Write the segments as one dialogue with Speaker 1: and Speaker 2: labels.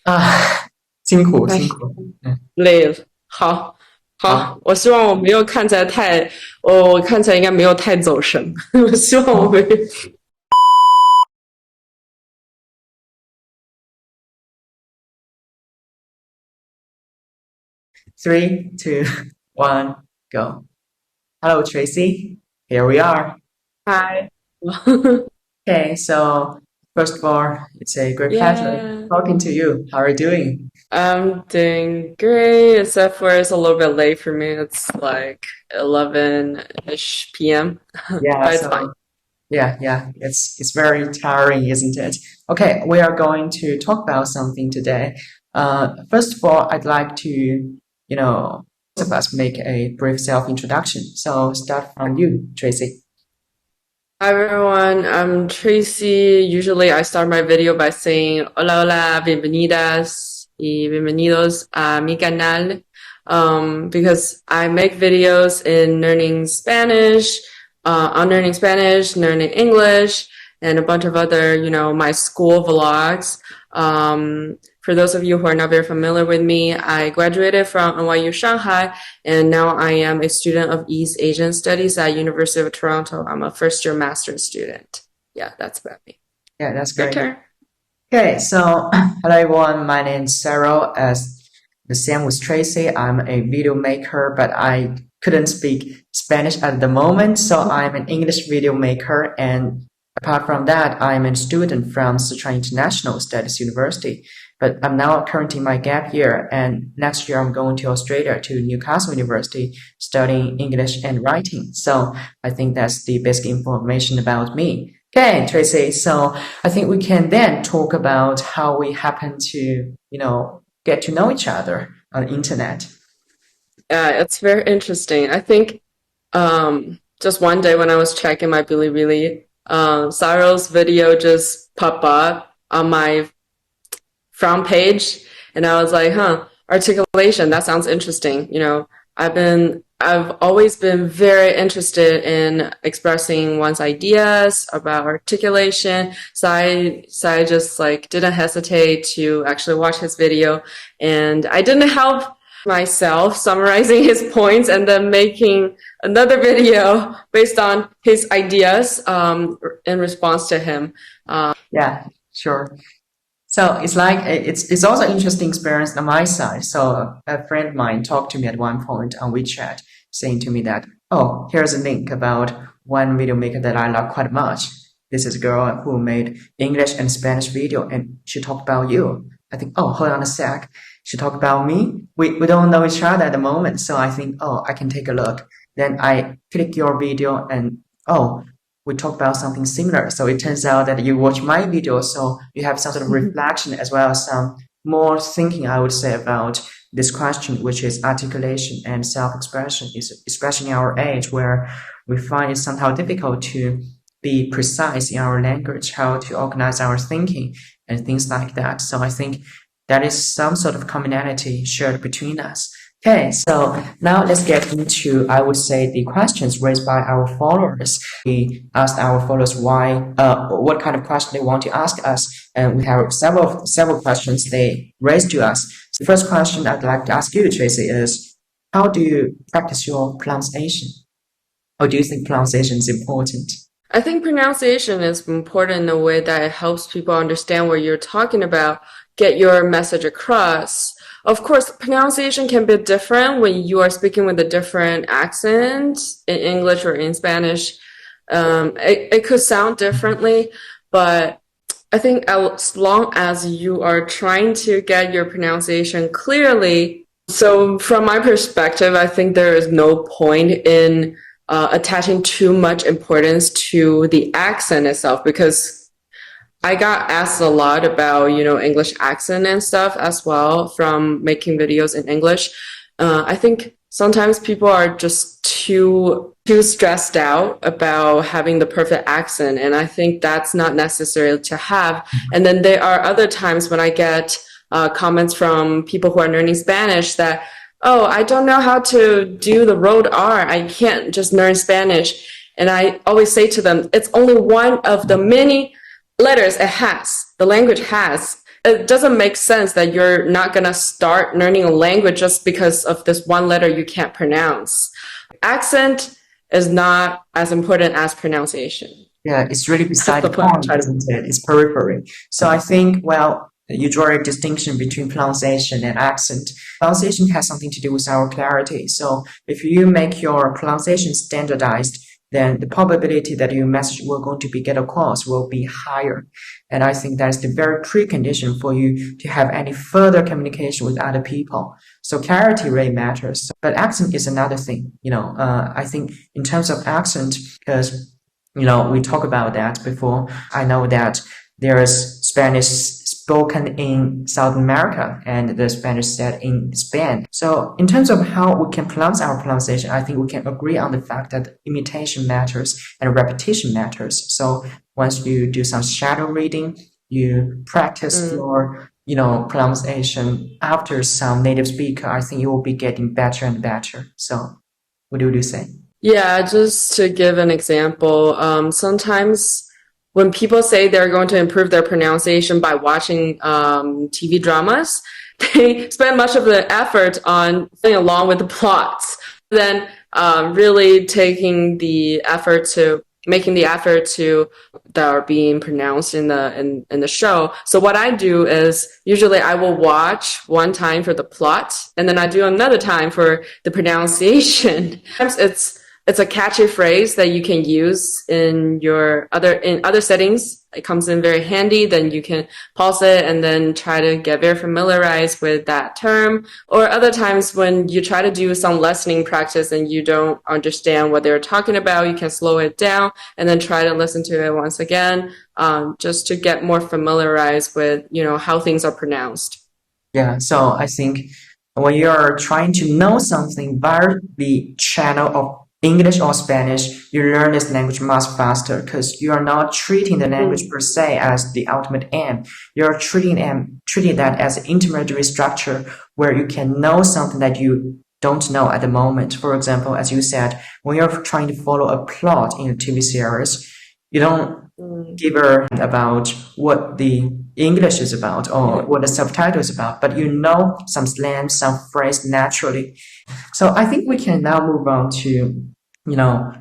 Speaker 1: 啊，辛苦
Speaker 2: 哎，
Speaker 1: 辛苦，嗯，
Speaker 2: 累了。好，好，
Speaker 1: 好
Speaker 2: 我希望我没有看起来太，我看起来应该没有太走神。我希望我没有。
Speaker 1: ，three, two, one, go. Hello, Tracy. Here we are.
Speaker 2: 嗨。
Speaker 1: Okay, so first of all, it's a great pleasure
Speaker 2: Yeah,
Speaker 1: talking to you. How are you doing?
Speaker 2: I'm doing great, except for it's a little bit late for me. It's like 11-ish p.m.,
Speaker 1: Yeah,
Speaker 2: but it's fine.
Speaker 1: so yeah, it's very tiring, isn't it? Okay, we are going to talk about something today. First of all, I'd like to, both of us make a brief self-introduction. So start from you, Tracy.
Speaker 2: Hi everyone, I'm Tracy. Usually I start my video by saying hola, hola, bienvenidas y bienvenidos a mi canal. Because I make videos in learning Spanish, on learning Spanish, learning English, and a bunch of other, my school vlogs. For those of you who are not very familiar with me, I graduated from NYU Shanghai, and now I am a student of East Asian Studies at University of Toronto. I'm a first year master's student. Yeah, that's about me.
Speaker 1: Yeah, that's
Speaker 2: Your
Speaker 1: great.
Speaker 2: turn.
Speaker 1: Okay, so hello everyone. My name is Cyril. As the same with Tracy, I'm a video maker, but I couldn't speak Spanish at the moment, so I'm an English video maker. And apart from that, I'm a student from Sichuan International Studies University. But I'm now currently in my gap year, and next year I'm going to Australia to Newcastle University studying English and writing. So I think that's the basic information about me. Okay, Tracy. So I think we can then talk about how we happen to, get to know each other on the internet.
Speaker 2: It's very interesting. I think just one day when I was checking my Bilibili, Cyril's video just popped up on my front page, and I was like, huh, articulation, that sounds interesting. I've always been very interested in expressing one's ideas about articulation. So I just like didn't hesitate to actually watch his video, and I didn't help myself summarizing his points and then making another video based on his ideas in response to him.
Speaker 1: Yeah, sure. So it's like it's also an interesting experience on my side. So a friend of mine talked to me at one point on WeChat, saying to me that, oh, here's a link about one video maker that I love quite much. This is a girl who made English and Spanish video, and she talked about you. I think, oh, hold on a sec. She talked about me. We don't know each other at the moment, so I think, oh, I can take a look. Then I click your video, and oh, we talk about something similar. So it turns out that you watch my video, so you have some sort of reflection as well as some more thinking, I would say, about this question, which is articulation and self-expression, especially in our age where we find it somehow difficult to be precise in our language, how to organize our thinking and things like that. So I think that is some sort of commonality shared between us. Okay, so now let's get into, I would say, the questions raised by our followers. We asked our followers what kind of question they want to ask us, and we have several questions they raised to us. The first question I'd like to ask you, Tracy, is how do you practice your pronunciation? Or do you think pronunciation is important?
Speaker 2: I think pronunciation is important in a way that it helps people understand what you're talking about, get your message across. Of course, pronunciation can be different when you are speaking with a different accent in English or in Spanish. It could sound differently, but I think as long as you are trying to get your pronunciation clearly, so from my perspective, I think there is no point in attaching too much importance to the accent itself because I got asked a lot about, English accent and stuff as well from making videos in English. I think sometimes people are just too stressed out about having the perfect accent, and I think that's not necessary to have. And then there are other times when I get comments from people who are learning Spanish that, oh, I don't know how to do the road R. I can't just learn Spanish. And I always say to them, it's only one of the many letters it has, the language has. it doesn't make sense that you're not going to start learning a language just because of this one letter you can't pronounce. Accent is not as important as pronunciation.
Speaker 1: Yeah, it's really beside
Speaker 2: That's
Speaker 1: the
Speaker 2: the point I'm
Speaker 1: point,
Speaker 2: trying to
Speaker 1: isn't it? It's periphery. So I think, well, you draw a distinction between pronunciation and accent. Pronunciation has something to do with our clarity. So if you make your pronunciation standardized, then the probability that your message will going to be get across will be higher. And I think that's the very precondition for you to have any further communication with other people. So clarity really matters. But accent is another thing. I think in terms of accent, because we talked about that before. I know that there is Spanish spoken in South America and the Spanish said in Spain. So in terms of how we can pronounce our pronunciation, I think we can agree on the fact that imitation matters and repetition matters. So once you do some shadow reading, you practice your pronunciation after some native speaker, I think you will be getting better and better. So what do you say?
Speaker 2: Yeah, just to give an example, sometimes when people say they're going to improve their pronunciation by watching TV dramas, they spend much of the effort on going along with the plots, then really making the effort to that are being pronounced in the show. So what I do is usually I will watch one time for the plot, and then I do another time for the pronunciation. Sometimes it's a catchy phrase that you can use in other settings. It comes in very handy. Then you can pause it and then try to get very familiarized with that term. Or other times when you try to do some listening practice and you don't understand what they're talking about, you can slow it down and then try to listen to it once again, just to get more familiarized with, how things are pronounced.
Speaker 1: Yeah, so I think when you're trying to know something via the channel of English or Spanish, you learn this language much faster because you are not treating the language per se as the ultimate aim. You're treating that as an intermediary structure where you can know something that you don't know at the moment. For example, as you said, when you're trying to follow a plot in a TV series, you don't give a about what the English is about or what the subtitle is about, but you know some slang, some phrase naturally. So I think we can now move on to,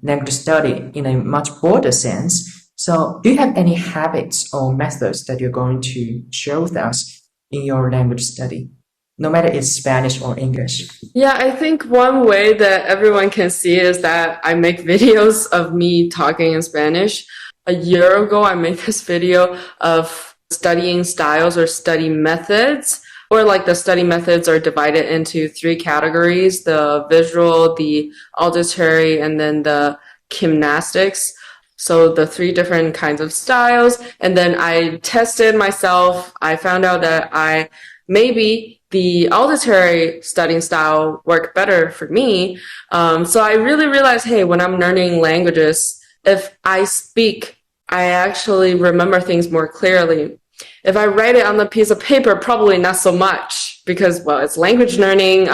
Speaker 1: language study in a much broader sense. So do you have any habits or methods that you're going to share with us in your language study, no matter it's Spanish or English?
Speaker 2: Yeah, I think one way that everyone can see is that I make videos of me talking in Spanish. A year ago, I made this video of studying styles or study methods, or like the study methods are divided into 3 categories: the visual, the auditory, and then the gymnastics. So the 3 different kinds of styles. And then I tested myself. I found out that maybe the auditory studying style worked better for me. So I really realized, hey, when I'm learning languages, if I speak, I actually remember things more clearly. If I write it on a piece of paper, probably not so much because, well, it's language learning.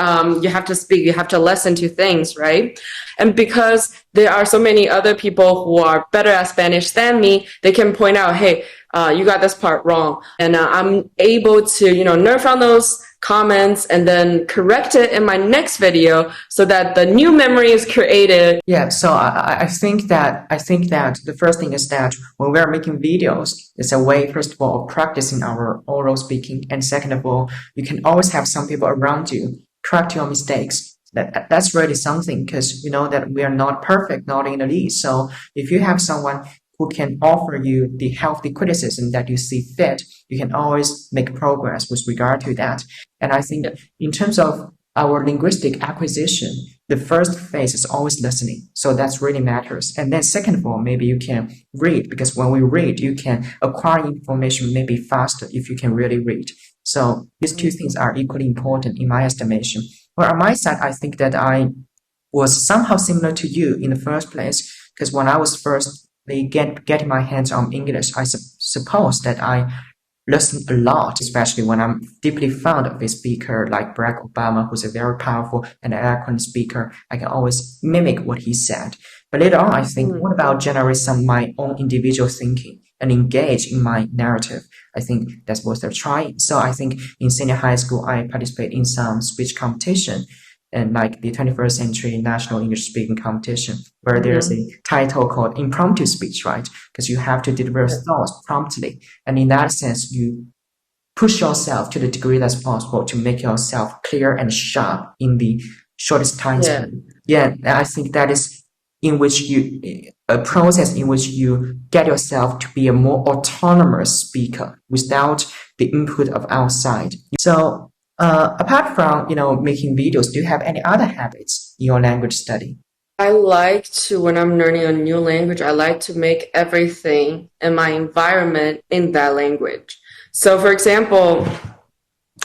Speaker 2: You have to speak, you have to listen to things, right? And because there are so many other people who are better at Spanish than me, they can point out, hey, you got this part wrong. And I'm able to, learn from those comments and then correct it in my next video so that the new memory is created.
Speaker 1: Yeah, so I think that the first thing is that when we are making videos, it's a way, first of all, of practicing our oral speaking, and second of all, you can always have some people around you correct your mistakes. That's really something because you know that we are not perfect, not in the least. So if you have someone who can offer you the healthy criticism that you see fit, you can always make progress with regard to that. And I think in terms of our linguistic acquisition, the first phase is always listening. So that's really matters. And then second of all, maybe you can read, because when we read, you can acquire information maybe faster if you can really read. So these 2 things are equally important in my estimation. Well, on my side, I think that I was somehow similar to you in the first place, because when I was first getting my hands on English, I suppose that I listen a lot, especially when I'm deeply fond of a speaker like Barack Obama, who's a very powerful and eloquent speaker. I can always mimic what he said. But later on, I think, what about generate some of my own individual thinking? and engage in my narrative. I think that's what they're trying. So I think in senior high school, I participate in some speech competition, and like the 21st century national English speaking competition, where there's a title called impromptu speech, right? Because you have to deliver thoughts promptly. And in that sense, you push yourself to the degree that's possible to make yourself clear and sharp in the shortest time span. Yeah, I think that is in which a process in which you get yourself to be a more autonomous speaker without the input of outside. So apart from making videos, do you have any other habits in your language study?
Speaker 2: I like to, when I'm learning a new language, I like to make everything in my environment in that language. So for example,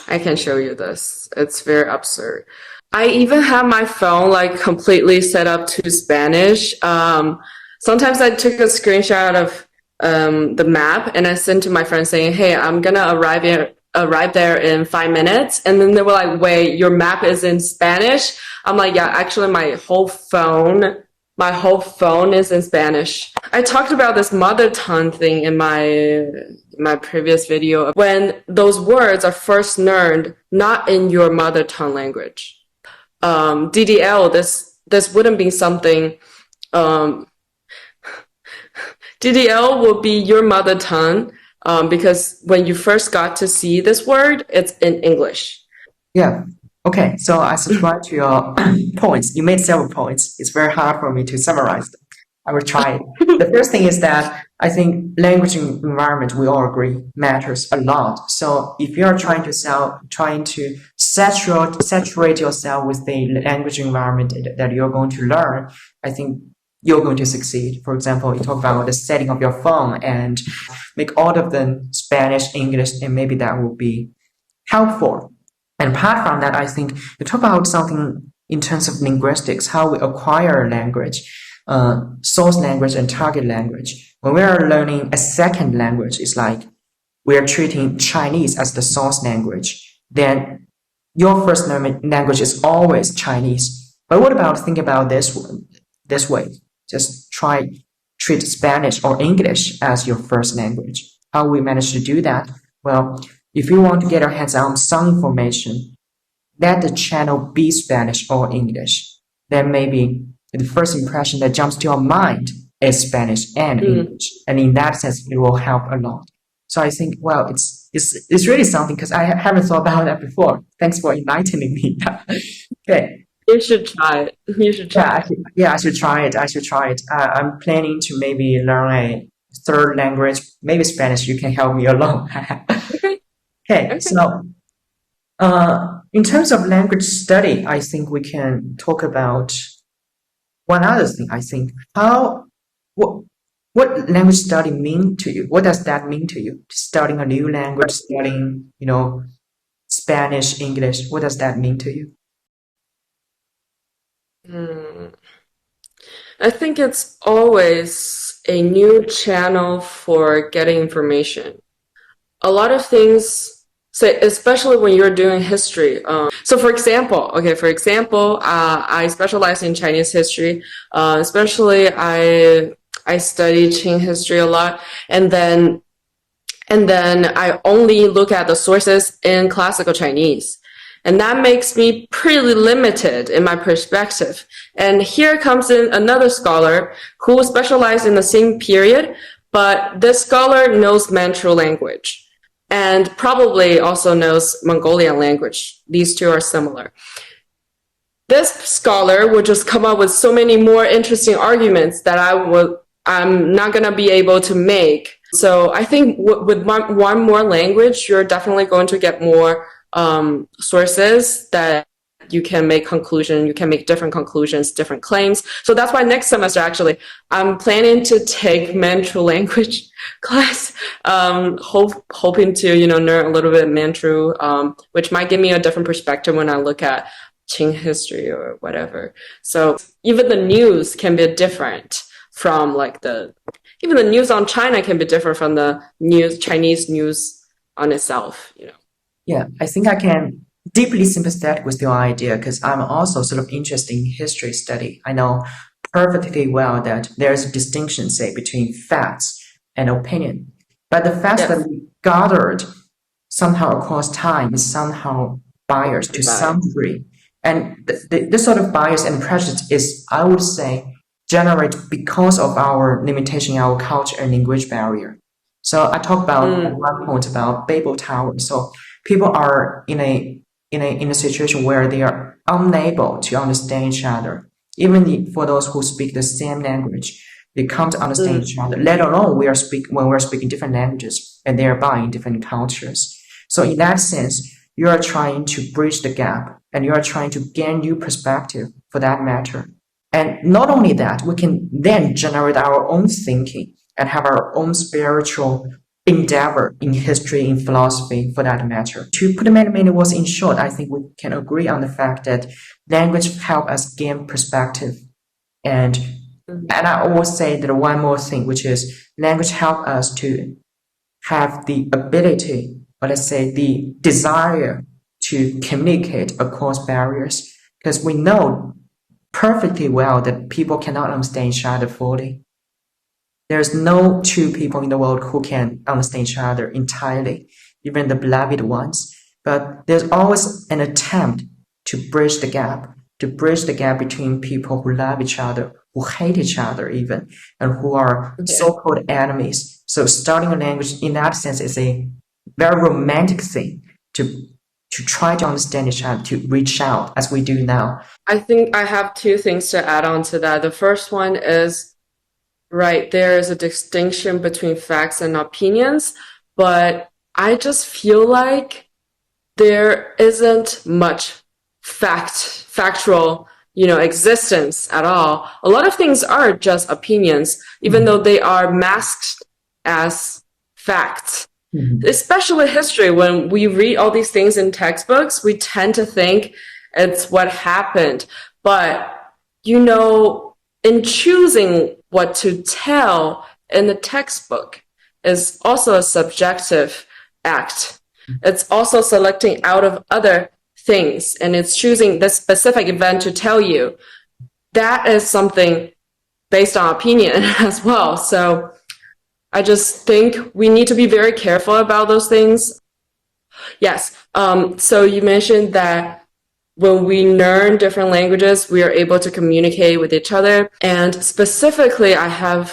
Speaker 2: I can show you this. It's very absurd. I even have my phone like completely set up to Spanish. Sometimes I took a screenshot of the map and I sent to my friend saying, hey, I'm gonna arrive there in 5 minutes. And then they were like, wait, your map is in Spanish? I'm like, yeah, actually my whole phone is in Spanish. I talked about this mother tongue thing in my previous video, when those words are first learned not in your mother tongue language. DDL, this wouldn't be something, DDL will be your mother tongue, because when you first got to see this word, it's in English.
Speaker 1: Yeah. Okay. So I subscribe to your points. You made several points. It's very hard for me to summarize them. I will try it. The first thing is that I think language environment, we all agree, matters a lot. So if you're trying to saturate yourself with the language environment that you're going to learn, I think you're going to succeed. For example, you talk about the setting of your phone and make all of them Spanish, English, and maybe that will be helpful. And apart from that, I think you talk about something in terms of linguistics, how we acquire language, source language and target language. When we are learning a second language, it's like we are treating Chinese as the source language. Then your first language is always Chinese. But what about think about this way? Just treat Spanish or English as your first language. How we manage to do that? Well, if you want to get your hands on some information, let the channel be Spanish or English. Then maybe the first impression that jumps to your mind is Spanish and English. And in that sense, it will help a lot. So I think, well, it's really something because I haven't thought about that before. Thanks for enlightening me. Okay.
Speaker 2: You should try it. You should try it.
Speaker 1: Yeah, I should try it. I'm planning to maybe learn a third language, maybe Spanish. You can help me along. Okay. So in terms of language study, I think we can talk about one other thing. I think what language study mean to you? What does that mean to you? Studying a new language, studying Spanish, English. What does that mean to you?
Speaker 2: I think it's always a new channel for getting information. A lot of things, say, especially when you're doing history. So for example, I specialize in Chinese history. Especially I study Qing history a lot, and then I only look at the sources in classical Chinese. And that makes me pretty limited in my perspective. And here comes in another scholar who specialized in the same period, but this scholar knows Manchu language and probably also knows Mongolian language. These two are similar. This scholar would just come up with so many more interesting arguments that I'm not going to be able to make. So I think with one more language, you're definitely going to get more sources that you can make conclusions, you can make different conclusions, different claims. So that's why next semester, actually, I'm planning to take Manchu language class, hoping to, learn a little bit of Manchu, which might give me a different perspective when I look at Qing history or whatever. So even the news can be different from even the news on China can be different from the Chinese news on itself,
Speaker 1: Yeah, I think I can deeply sympathetic with your idea because I'm also sort of interested in history study. I know perfectly well that there's a distinction, say, between facts and opinion. But the fact
Speaker 2: Yes.
Speaker 1: that we gathered somehow across time is somehow biased to some degree. And this sort of bias and prejudice is, I would say, generated because of our limitation in our culture and language barrier. So I talked about at one point about Babel Tower. So people are in a situation where they are unable to understand each other. Even for those who speak the same language, they can't understand each other, let alone when we're speaking different languages and thereby in different cultures. So in that sense, you are trying to bridge the gap and you are trying to gain new perspective for that matter. And not only that, we can then generate our own thinking and have our own spiritual endeavor in history, in philosophy, for that matter. To put many words in short, I think we can agree on the fact that language help us gain perspective. And I always say that one more thing, which is language help us to have the ability, or let's say the desire to communicate across barriers, because we know perfectly well that people cannot understand each other fully. There's no two people in the world who can understand each other entirely, even the beloved ones. But there's always an attempt to bridge the gap between people who love each other, who hate each other even, and who are so-called enemies. So studying a language in that sense is a very romantic thing to try to understand each other, to reach out as we do now.
Speaker 2: I think I have two things to add on to that. The first one is, right, there is a distinction between facts and opinions, but I just feel like there isn't much factual, existence at all. A lot of things are just opinions, even though they are masked as facts. Especially history, when we read all these things in textbooks, we tend to think it's what happened. But, in choosing what to tell in the textbook is also a subjective act. It's also selecting out of other things, and it's choosing this specific event to tell you. That is something based on opinion as well. So I just think we need to be very careful about those things. Yes. So you mentioned that when we learn different languages, we are able to communicate with each other. And specifically, I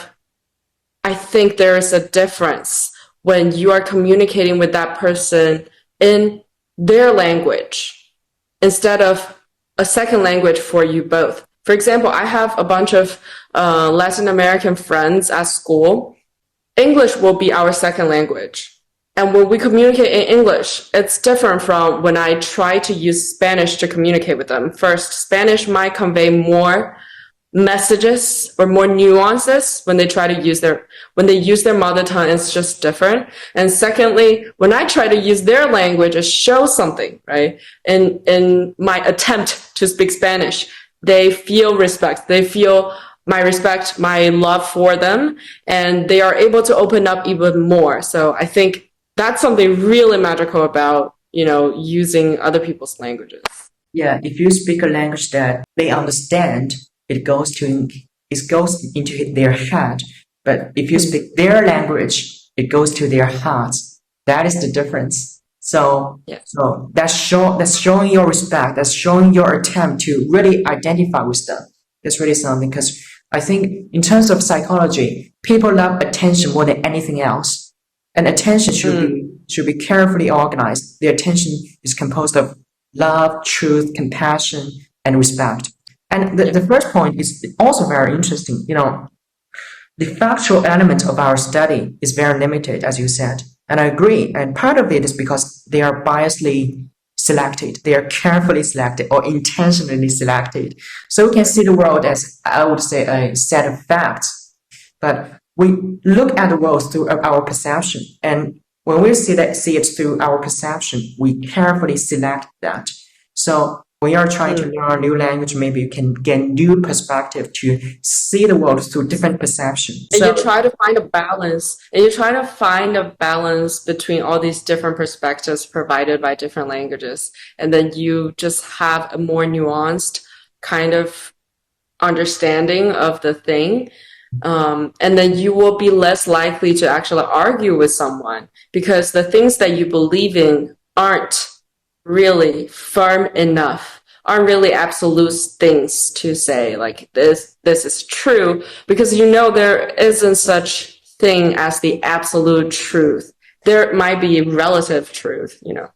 Speaker 2: think there is a difference when you are communicating with that person in their language instead of a second language for you both. For example, I have a bunch of Latin American friends at school. English will be our second language. And when we communicate in English, it's different from when I try to use Spanish to communicate with them. First, Spanish might convey more messages or more nuances when they use their mother tongue. It's just different. And secondly, when I try to use their language, it shows something, right? In my attempt to speak Spanish, they feel respect. They feel my respect, my love for them, and they are able to open up even more. So I think that's something really magical about, using other people's languages.
Speaker 1: Yeah, if you speak a language that they understand, it goes into their head. But if you speak their language, it goes to their hearts. That is the difference. So that's showing your respect. That's showing your attempt to really identify with them. That's really something, because I think in terms of psychology, people love attention more than anything else. And attention should be carefully organized. The attention is composed of love, truth, compassion, and respect. And the first point is also very interesting. The factual element of our study is very limited, as you said. And I agree. And part of it is because they are biasly selected. They are carefully selected or intentionally selected. So we can see the world as, I would say, a set of facts. But we look at the world through our perception. And when we see it through our perception, we carefully select that. So when you're trying to learn a new language, maybe you can get new perspective to see the world through different perceptions.
Speaker 2: And you try to find a balance. And you try to find a balance between all these different perspectives provided by different languages. And then you just have a more nuanced kind of understanding of the thing. And then you will be less likely to actually argue with someone because the things that you believe in aren't really firm enough, aren't really absolute things to say like this is true, because you know there isn't such thing as the absolute truth. There might be relative truth, you know.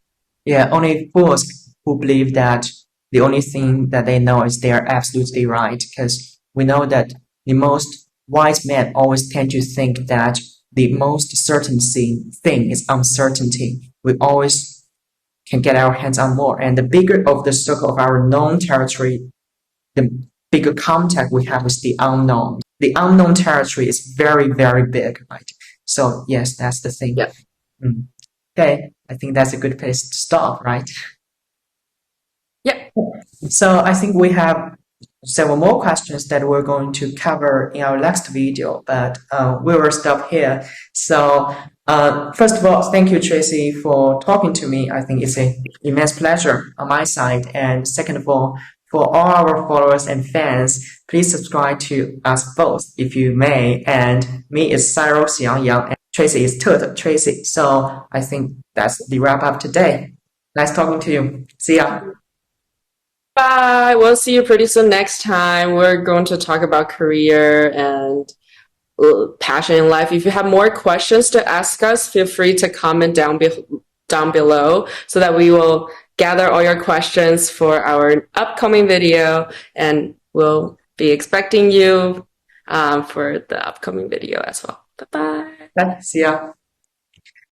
Speaker 1: Yeah, only fools who believe that the only thing that they know is they are absolutely right, because we know that the most wise men always tend to think that the most certain thing is uncertainty. We always can get our hands on more, and the bigger of the circle of our known territory, the bigger contact we have with the unknown. The unknown territory is very, very big, right? So yes, that's the thing.
Speaker 2: Yep.
Speaker 1: Okay, I think that's a good place to stop, right?
Speaker 2: Yep.
Speaker 1: So I think we have several more questions that we're going to cover in our next video, but we will stop here. So first of all, thank you, Tracey, for talking to me. I think it's an immense pleasure on my side. And second of all, for all our followers and fans, please subscribe to us both if you may. And me is Cyril喜羊羊and Tracey is Tracey. So I think that's the wrap up today. Nice talking to you. See ya.
Speaker 2: Bye. We'll see you pretty soon next time. We're going to talk about career and passion in life. If you have more questions to ask us, feel free to comment down below so that we will gather all your questions for our upcoming video, and we'll be expecting you for the upcoming video as well. Bye-bye.
Speaker 1: See ya.